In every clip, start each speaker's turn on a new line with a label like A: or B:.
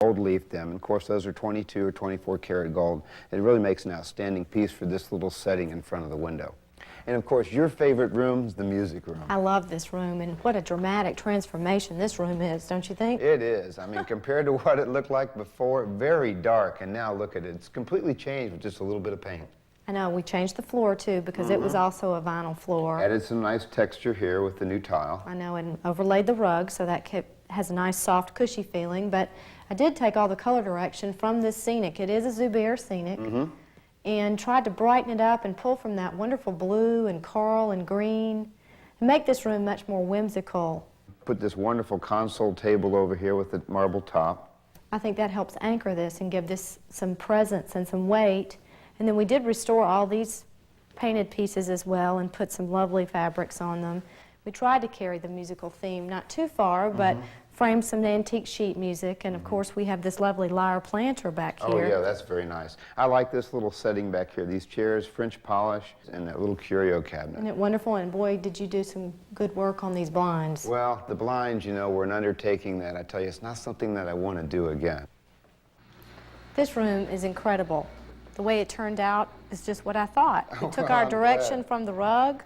A: gold leaf them. Of course, those are 22 or 24 karat gold. It really makes an outstanding piece for this little setting in front of the window. And of course, your favorite room is the music room.
B: I love this room, and what a dramatic transformation this room is, don't you think?
A: It is. I mean, compared to what it looked like before, very dark, and now look at it. It's completely changed with just a little bit of paint.
B: I know, we changed the floor too because it was also a vinyl floor.
A: Added some nice texture here with the new tile.
B: I know, and overlaid the rug so that has a nice soft cushy feeling, but I did take all the color direction from this scenic. It is a Zubair scenic. And tried to brighten it up and pull from that wonderful blue and coral and green and make this room much more whimsical.
A: Put this wonderful console table over here with the marble top.
B: I think that helps anchor this and give this some presence and some weight. And then we did restore all these painted pieces as well and put some lovely fabrics on them. We tried to carry the musical theme not too far, but frame some antique sheet music, and of course we have this lovely lyre planter back here.
A: Oh yeah, that's very nice. I like this little setting back here. These chairs, French polish, and that little curio cabinet.
B: Isn't it wonderful? And boy, did you do some good work on these blinds.
A: Well, the blinds, you know, were an undertaking that, I tell you, it's not something that I want to do again.
B: This room is incredible. The way it turned out is just what I thought. We took
A: Well,
B: our
A: I'm
B: direction
A: glad.
B: from the rug,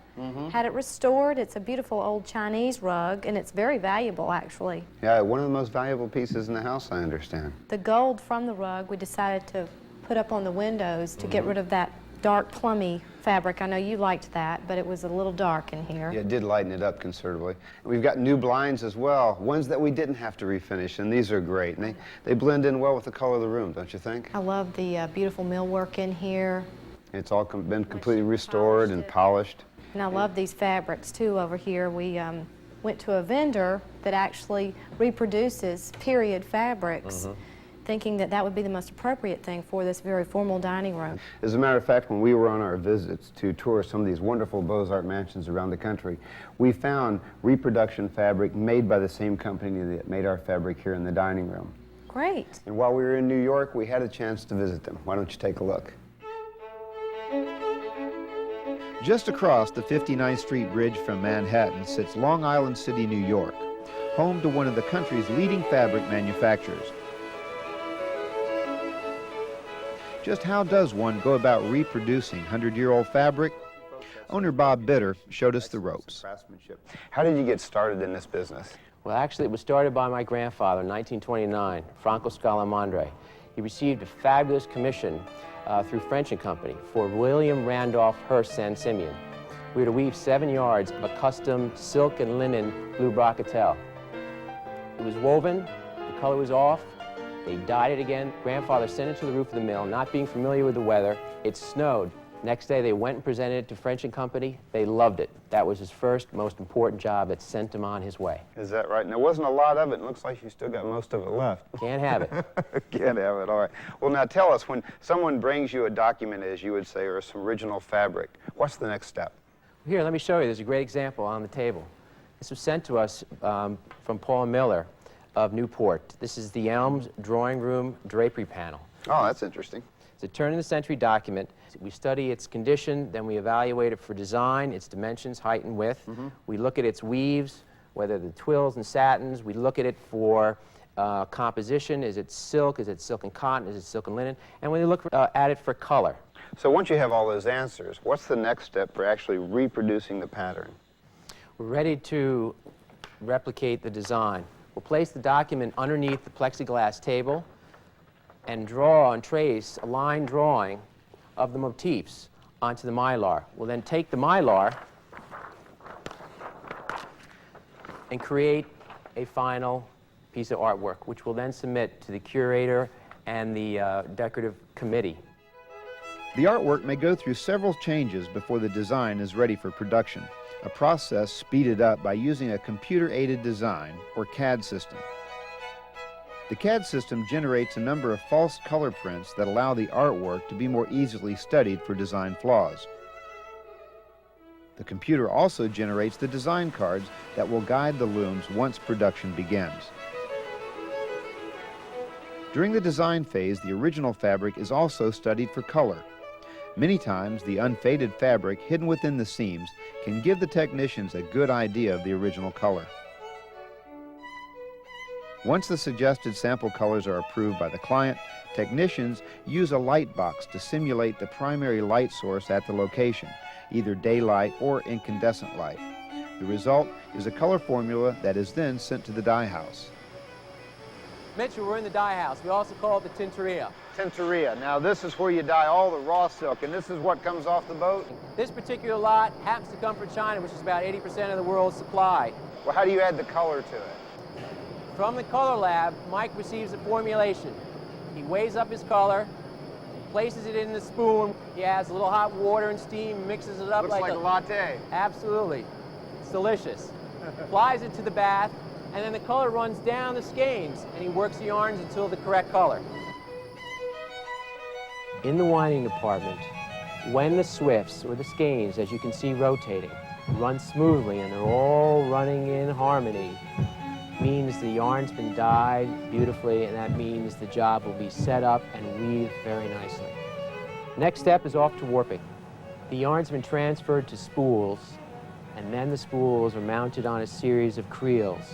B: had it restored. It's a beautiful old Chinese rug, and it's very valuable, actually.
A: Yeah, one of the most valuable pieces in the house, I understand.
B: The gold from the rug we decided to put up on the windows to get rid of that dark plummy fabric. I know you liked that, but it was a little dark in here.
A: Yeah, it did lighten it up considerably. We've got new blinds as well, ones that we didn't have to refinish, and these are great. And they blend in well with the color of the room, don't you think?
B: I love the beautiful millwork in here.
A: It's all been completely restored and polished.
B: And I love these fabrics, too, over here. We went to a vendor that actually reproduces period fabrics, thinking that that would be the most appropriate thing for this very formal dining room.
A: As a matter of fact, when we were on our visits to tour some of these wonderful Beaux-Arts mansions around the country, we found reproduction fabric made by the same company that made our fabric here in the dining room.
B: Great.
A: And while we were in New York, we had a chance to visit them. Why don't you take a look? Just across the 59th Street Bridge from Manhattan sits Long Island City, New York, home to one of the country's leading fabric manufacturers. Just how does one go about reproducing 100-year-old fabric? Owner Bob Bitter showed us the ropes. How did you get started in this business?
C: Well, actually, it was started by my grandfather in 1929, Franco Scalamandre. He received a fabulous commission through French & Company for William Randolph Hearst Saint-Simeon. We were to weave 7 yards of a custom silk and linen blue brocatelle. It was woven, the color was off, they dyed it again. Grandfather sent it to the roof of the mill, not being familiar with the weather. It snowed. Next day, they went and presented it to French & Company. They loved it. That was his first, most important job that sent him on his way.
A: Is that right? And there wasn't a lot of it. It looks like you still got most of it left.
C: Can't have it.
A: Can't have it, all right. Well, now tell us, when someone brings you a document, as you would say, or some original fabric, what's the next step?
C: Here, let me show you. There's a great example on the table. This was sent to us from Paul Miller of Newport. This is the Elms Drawing Room Drapery Panel.
A: Oh, that's interesting.
C: It's a turn-of-the-century document. We study its condition, then we evaluate it for design, its dimensions, height and width. We look at its weaves, whether the twills and satins. We look at it for composition. Is it silk and cotton, is it silk and linen? And we look at it for color.
A: So once you have all those answers, what's the next step for actually reproducing the pattern?
C: We're ready to replicate the design. We'll place the document underneath the plexiglass table and draw and trace a line drawing of the motifs onto the mylar. We'll then take the mylar and create a final piece of artwork, which we'll then submit to the curator and the decorative committee.
A: The artwork may go through several changes before the design is ready for production, a process speeded up by using a computer-aided design, or CAD system. The CAD system generates a number of false color prints that allow the artwork to be more easily studied for design flaws. The computer also generates the design cards that will guide the looms once production begins. During the design phase, the original fabric is also studied for color. Many times, the unfaded fabric hidden within the seams can give the technicians a good idea of the original color. Once the suggested sample colors are approved by the client, technicians use a light box to simulate the primary light source at the location, either daylight or incandescent light. The result is a color formula that is then sent to the dye house.
C: Mitchell, we're in the dye house. We also call it the tintoria.
A: Tintoria. Now this is where you dye all the raw silk, and this is what comes off the boat?
C: This particular lot happens to come from China, which is about 80% of the world's supply.
A: Well, how do you add the color to it?
C: From the color lab, Mike receives a formulation. He weighs up his color, places it in the spoon. He adds a little hot water and steam, mixes it up
A: Looks like a latte.
C: Absolutely. It's delicious. Applies it to the bath, and then the color runs down the skeins, and he works the yarns until the correct color. In the winding department, when the swifts, or the skeins, as you can see rotating, run smoothly and they're all running in harmony, means the yarn's been dyed beautifully, and that means the job will be set up and weaved very nicely. Next step is off to warping. The yarn's been transferred to spools, and then the spools are mounted on a series of creels.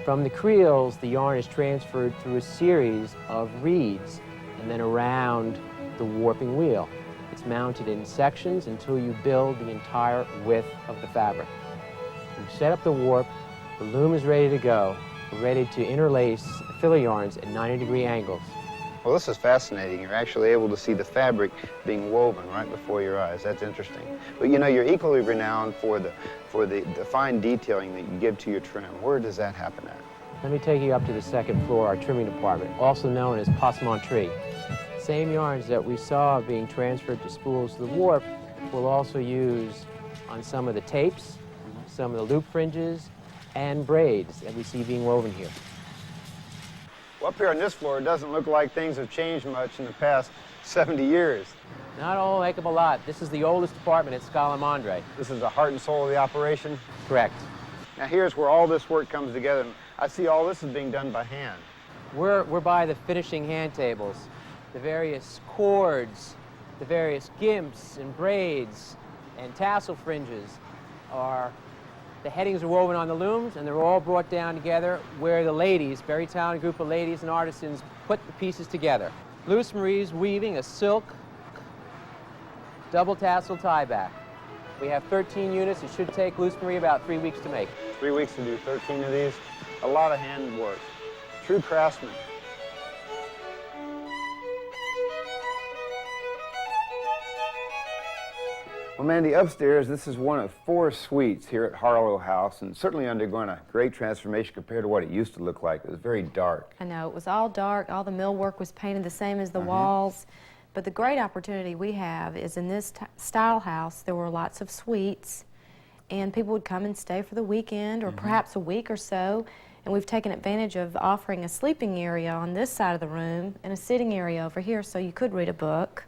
C: From the creels, the yarn is transferred through a series of reeds and then around the warping wheel. It's mounted in sections until you build the entire width of the fabric. You set up the warp, the loom is ready to go. We're ready to interlace the filler yarns at 90-degree angles.
A: Well, this is fascinating. You're actually able to see the fabric being woven right before your eyes. That's interesting. But you know, you're equally renowned for the fine detailing that you give to your trim. Where does that happen at?
C: Let me take you up to the second floor, our trimming department, also known as passementerie. Same yarns that we saw being transferred to spools to the warp, we'll also use on some of the tapes, some of the loop fringes, and braids that we see being woven here.
A: Well, up here on this floor, it doesn't look like things have changed much in the past 70 years.
C: Not a whole heck of a lot. This is the oldest department at Scala-Mandre.
A: This is the heart and soul of the operation?
C: Correct.
A: Now here's where all this work comes together. I see all this is being done by hand.
C: We're by the finishing hand tables. The various cords, the various gimps and braids and tassel fringes are, the headings are woven on the looms, and they're all brought down together where the ladies, very talented group of ladies and artisans, put the pieces together. Luce Marie's weaving a silk double tassel tie back. We have 13 units. It should take Luce Marie about 3 weeks to make.
A: 3 weeks to do 13 of these. A lot of hand work. True craftsman. Well, Mandy, upstairs, this is one of 4 suites here at Harlow House, and certainly undergoing a great transformation compared to what it used to look like. It was very dark.
B: I know, it was all dark, all the millwork was painted the same as the walls, but the great opportunity we have is in this style house, there were lots of suites, and people would come and stay for the weekend or perhaps a week or so, and we've taken advantage of offering a sleeping area on this side of the room and a sitting area over here so you could read a book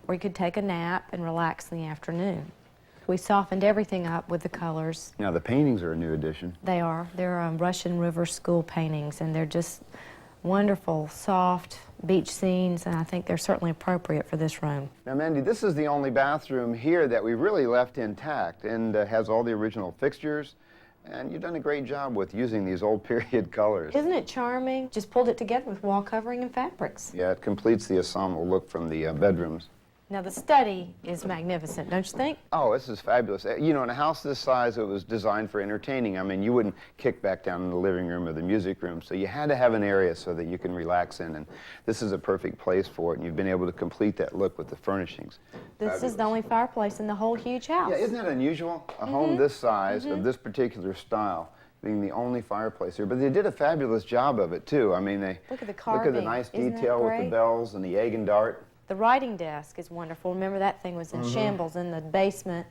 B: or you could take a nap and relax in the afternoon. We softened everything up with the colors.
A: Now, the paintings are a new addition.
B: They are. They're Russian River School paintings, and they're just wonderful, soft beach scenes, and I think they're certainly appropriate for this room.
A: Now, Mandy, this is the only bathroom here that we really left intact and has all the original fixtures, and you've done a great job with using these old period colors.
B: Isn't it charming? Just pulled it together with wall covering and fabrics.
A: Yeah, it completes the ensemble look from the bedrooms.
B: Now, the study is magnificent, don't you think?
A: Oh, this is fabulous. You know, in a house this size, it was designed for entertaining. I mean, you wouldn't kick back down in the living room or the music room, so you had to have an area so that you can relax in, and this is a perfect place for it, and you've been able to complete that look with the furnishings.
B: This is the only fireplace in the whole huge house.
A: Yeah, isn't that unusual? A home this size, of this particular style, being the only fireplace here. But they did a fabulous job of it, too. I mean, they
B: Look at the
A: look
B: carving.
A: at the nice
B: Isn't that
A: detail with the
B: great?
A: bells and the egg and dart.
B: The writing desk is wonderful. Remember that thing was in shambles in the basement.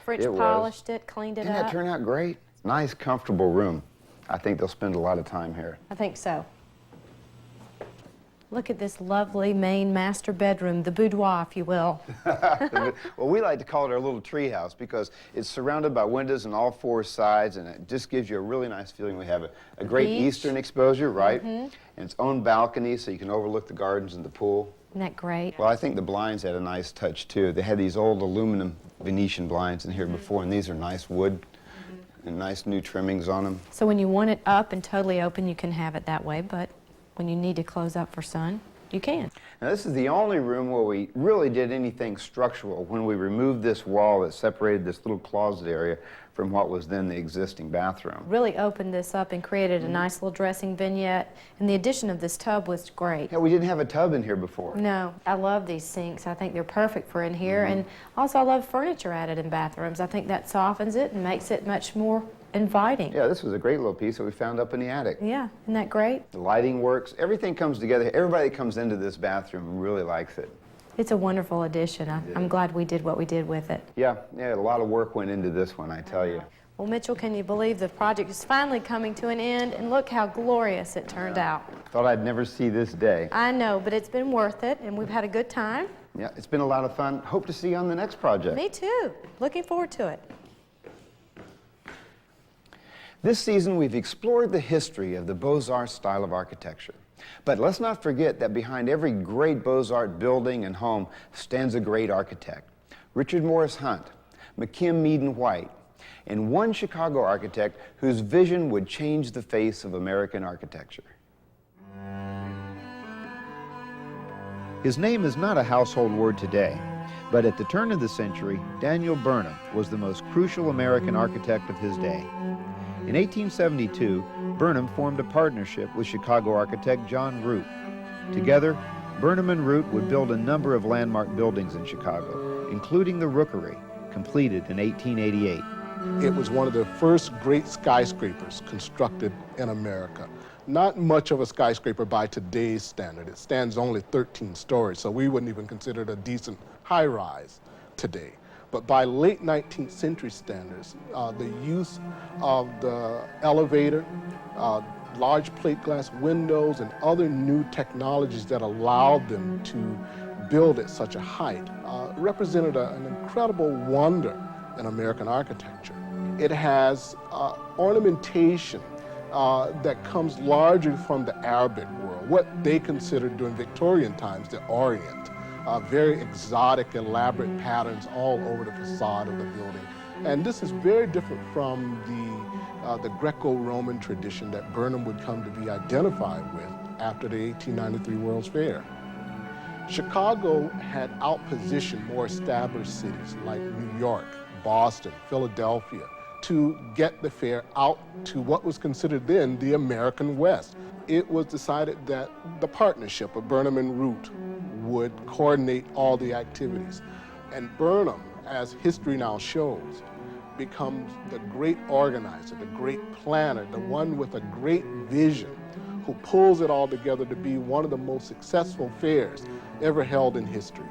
B: French
A: It was.
B: polished it, cleaned it
A: Didn't
B: up.
A: that turn out great? Nice, comfortable room. I think they'll spend a lot of time here.
B: I think so. Look at this lovely main master bedroom, the boudoir, if you will.
A: Well, we like to call it our little tree house because it's surrounded by windows on all 4 sides, and it just gives you a really nice feeling. We have a great
B: beach.
A: eastern exposure, right? And its own balcony, so you can overlook the gardens and the pool.
B: Isn't that great?
A: Well, I think the blinds had a nice touch, too. They had these old aluminum Venetian blinds in here before, and these are nice wood And nice new trimmings on them.
B: So when you want it up and totally open, you can have it that way, but when you need to close up for sun, you can.
A: Now this is the only room where we really did anything structural when we removed this wall that separated this little closet area from what was then the existing bathroom.
B: Really opened this up and created a nice little dressing vignette, and the addition of this tub was great.
A: Yeah, we didn't have a tub in here before.
B: No, I love these sinks. I think they're perfect for in here, and also I love furniture added in bathrooms. I think that softens it and makes it much more inviting.
A: Yeah, this was a great little piece that we found up in the attic.
B: Yeah, isn't that great?
A: The lighting works, everything comes together. Everybody that comes into this bathroom really likes it.
B: It's a wonderful addition. I'm glad we did what we did with it.
A: Yeah, a lot of work went into this one, I tell you.
B: Well, Mitchell, can you believe the project is finally coming to an end, and look how glorious it turned out.
A: Thought I'd never see this day.
B: I know, but it's been worth it, and we've had a good time.
A: Yeah, it's been a lot of fun. Hope to see you on the next project.
B: Me too. Looking forward to it.
A: This season, we've explored the history of the Beaux-Arts style of architecture. But let's not forget that behind every great Beaux-Arts building and home stands a great architect. Richard Morris Hunt, McKim Meaden White, and one Chicago architect whose vision would change the face of American architecture. His name is not a household word today, but at the turn of the century, Daniel Burnham was the most crucial American architect of his day. In 1872, Burnham formed a partnership with Chicago architect John Root. Together, Burnham and Root would build a number of landmark buildings in Chicago, including the Rookery, completed in 1888.
D: It was one of the first great skyscrapers constructed in America. Not much of a skyscraper by today's standard. It stands only 13 stories, so we wouldn't even consider it a decent high-rise today. But by late 19th century standards, the use of the elevator, large plate glass windows, and other new technologies that allowed them to build at such a height represented an incredible wonder in American architecture. It has ornamentation that comes largely from the Arabic world, what they considered during Victorian times the Orient. Very exotic, elaborate patterns all over the facade of the building. And this is very different from the Greco-Roman tradition that Burnham would come to be identified with after the 1893 World's Fair. Chicago had outpositioned more established cities like New York, Boston, Philadelphia, to get the fair out to what was considered then the American West. It was decided that the partnership of Burnham and Root would coordinate all the activities. And Burnham, as history now shows, becomes the great organizer, the great planner, the one with a great vision, who pulls it all together to be one of the most successful fairs ever held in history.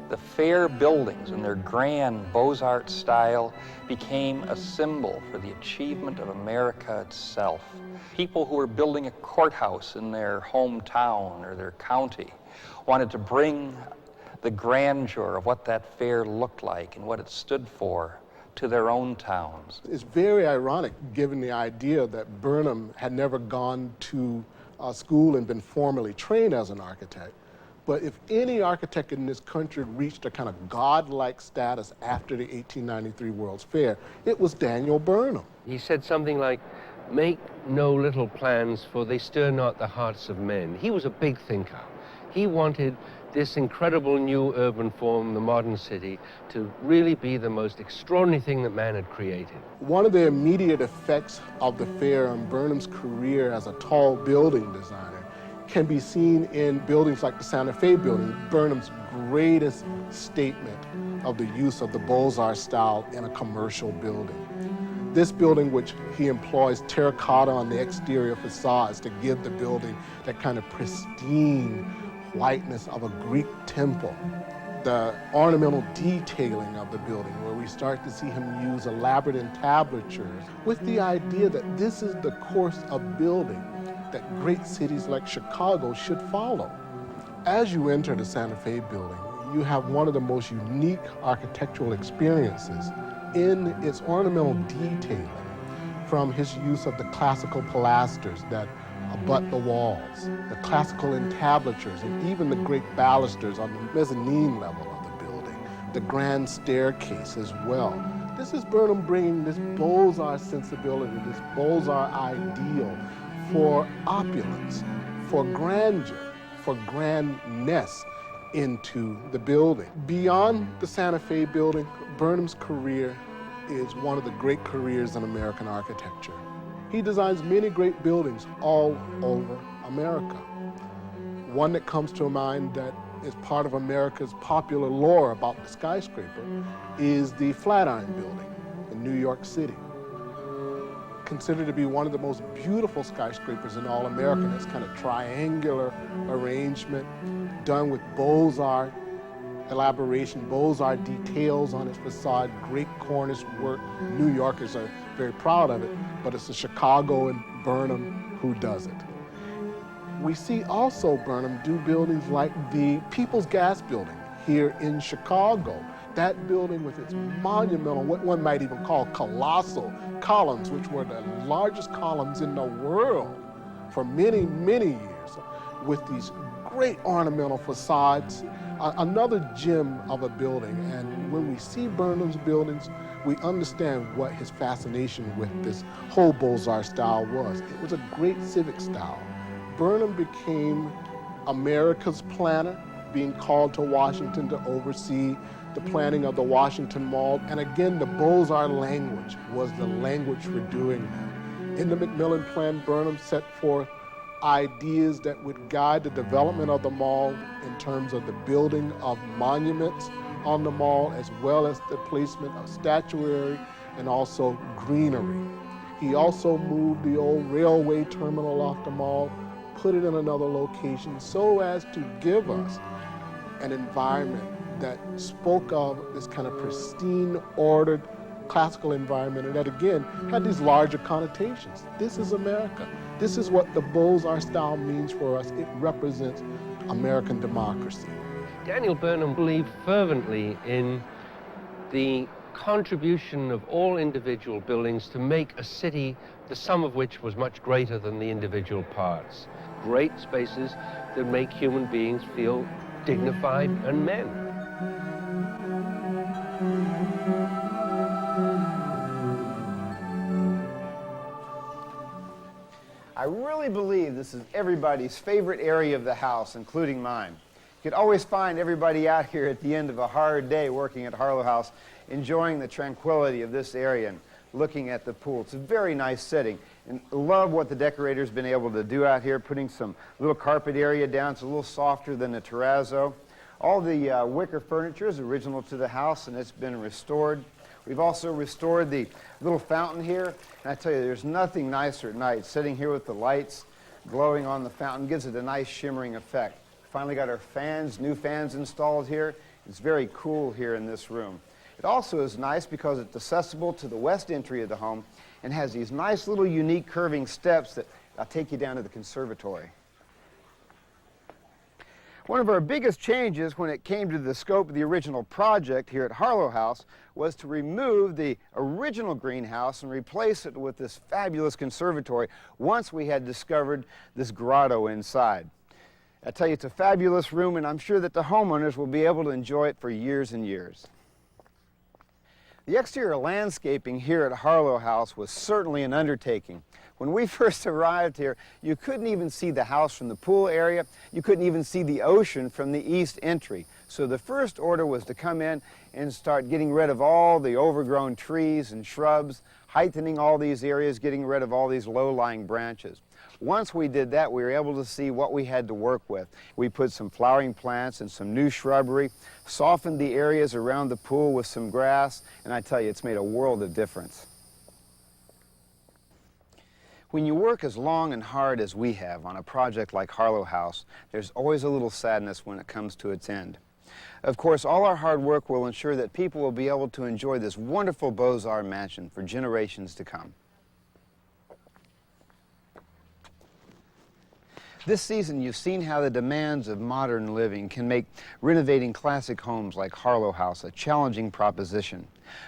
E: The fair buildings and their grand Beaux-Arts style became a symbol for the achievement of America itself. People who were building a courthouse in their hometown or their county wanted to bring the grandeur of what that fair looked like and what it stood for to their own towns.
D: It's very ironic, given the idea that Burnham had never gone to school and been formally trained as an architect. But if any architect in this country reached a kind of godlike status after the 1893 World's Fair, it was Daniel Burnham.
F: He said something like, "Make no little plans, for they stir not the hearts of men." He was a big thinker. He wanted this incredible new urban form, the modern city, to really be the most extraordinary thing that man had created.
D: One of the immediate effects of the fair on Burnham's career as a tall building designer can be seen in buildings like the Santa Fe building, Burnham's greatest statement of the use of the Beaux-Arts style in a commercial building. This building, which he employs terracotta on the exterior facades to give the building that kind of pristine whiteness of a Greek temple. The ornamental detailing of the building, where we start to see him use elaborate entablatures with the idea that this is the course of building that great cities like Chicago should follow. As you enter the Santa Fe building, you have one of the most unique architectural experiences in its ornamental detailing, from his use of the classical pilasters that abut the walls, the classical entablatures, and even the great balusters on the mezzanine level of the building, the grand staircase as well, This is Burnham bringing this Beaux-Arts sensibility, this Beaux-Arts ideal for opulence, for grandeur, for grandness into the building. Beyond the Santa Fe building, Burnham's career is one of the great careers in American architecture. He designs many great buildings all over America. One that comes to mind that is part of America's popular lore about the skyscraper is the Flatiron Building in New York City. Considered to be one of the most beautiful skyscrapers in all America. This kind of triangular arrangement done with Beaux-Arts elaboration, Beaux-Arts details on its facade, great cornice work. New Yorkers are very proud of it, but it's the Chicago and Burnham who does it. We see also Burnham do buildings like the People's Gas Building here in Chicago. That building with its monumental, what one might even call colossal columns, which were the largest columns in the world for many, many years, with these great ornamental facades, another gem of a building. And when we see Burnham's buildings, we understand what his fascination with this whole Beaux-Arts style was. It was a great civic style. Burnham became America's planner, being called to Washington to oversee the planning of the Washington Mall. And again, the Beaux-Arts language was the language for doing that. In the Macmillan Plan, Burnham set forth ideas that would guide the development of the mall in terms of the building of monuments on the mall, as well as the placement of statuary and also greenery. He also moved the old railway terminal off the mall, put it in another location so as to give us an environment that spoke of this kind of pristine, ordered, classical environment, and that again had these larger connotations. This is America. This is what the Beaux-Arts style means for us. It represents American democracy.
F: Daniel Burnham believed fervently in the contribution of all individual buildings to make a city, the sum of which was much greater than the individual parts. Great spaces that make human beings feel dignified and men.
A: I really believe this is everybody's favorite area of the house, including mine. You could always find everybody out here at the end of a hard day working at Harlow House, enjoying the tranquility of this area and looking at the pool. It's a very nice setting, and love what the decorator's been able to do out here, putting some little carpet area down. It's a little softer than the terrazzo. All the wicker furniture is original to the house, and it's been restored. We've also restored the little fountain here, and I tell you, there's nothing nicer at night. Sitting here with the lights glowing on the fountain gives it a nice shimmering effect. Finally got our fans, new fans installed here. It's very cool here in this room. It also is nice because it's accessible to the west entry of the home and has these nice little unique curving steps that I'll take you down to the conservatory. One of our biggest changes when it came to the scope of the original project here at Harlow House was to remove the original greenhouse and replace it with this fabulous conservatory once we had discovered this grotto inside. I tell you, it's a fabulous room, and I'm sure that the homeowners will be able to enjoy it for years and years. The exterior landscaping here at Harlow House was certainly an undertaking. When we first arrived here, you couldn't even see the house from the pool area. You couldn't even see the ocean from the east entry. So the first order was to come in and start getting rid of all the overgrown trees and shrubs, heightening all these areas, getting rid of all these low-lying branches. Once we did that, we were able to see what we had to work with. We put some flowering plants and some new shrubbery, softened the areas around the pool with some grass, and I tell you, it's made a world of difference. When you work as long and hard as we have on a project like Harlow House, there's always a little sadness when it comes to its end. Of course, all our hard work will ensure that people will be able to enjoy this wonderful Beaux-Arts mansion for generations to come. This season, you've seen how the demands of modern living can make renovating classic homes like Harlow House a challenging proposition.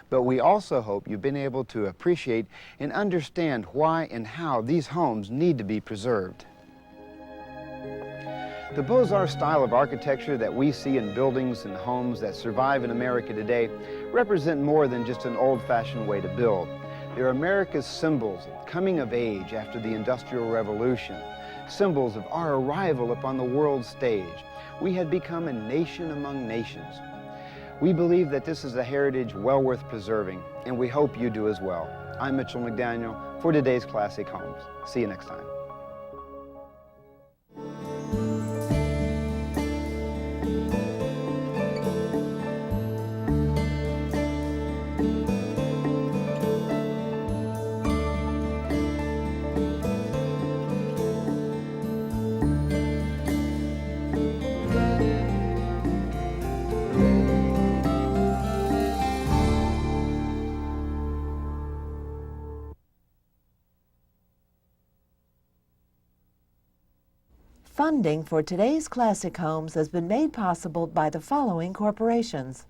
A: But we also hope you've been able to appreciate and understand why and how these homes need to be preserved. The Beaux-Arts style of architecture that we see in buildings and homes that survive in America today represent more than just an old-fashioned way to build. They're America's symbols of coming of age after the Industrial Revolution, symbols of our arrival upon the world stage. We had become a nation among nations. We believe that this is a heritage well worth preserving, and we hope you do as well. I'm Mitchell McDaniel for today's Classic Homes. See you next time.
G: Funding for today's Classic Homes has been made possible by the following corporations.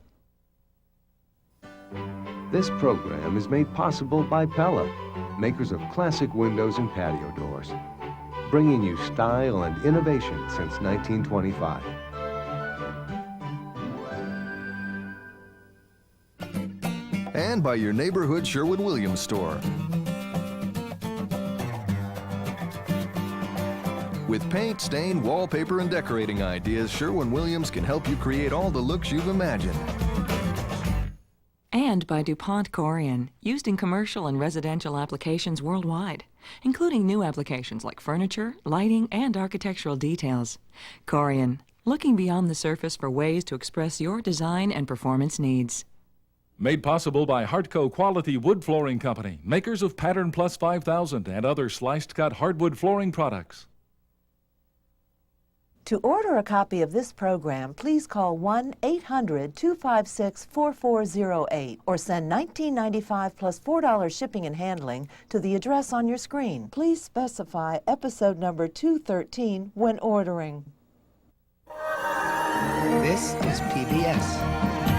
H: This program is made possible by Pella, makers of classic windows and patio doors, bringing you style and innovation since 1925.
I: And by your neighborhood Sherwin-Williams store. With paint, stain, wallpaper, and decorating ideas, Sherwin-Williams can help you create all the looks you've imagined.
J: And by DuPont Corian, used in commercial and residential applications worldwide, including new applications like furniture, lighting, and architectural details. Corian, looking beyond the surface for ways to express your design and performance needs.
K: Made possible by Hartco Quality Wood Flooring Company, makers of Pattern Plus 5000 and other sliced cut hardwood flooring products.
G: To order a copy of this program, please call 1-800-256-4408 or send $19.95 plus $4 shipping and handling to the address on your screen. Please specify episode number 213 when ordering.
L: This is PBS.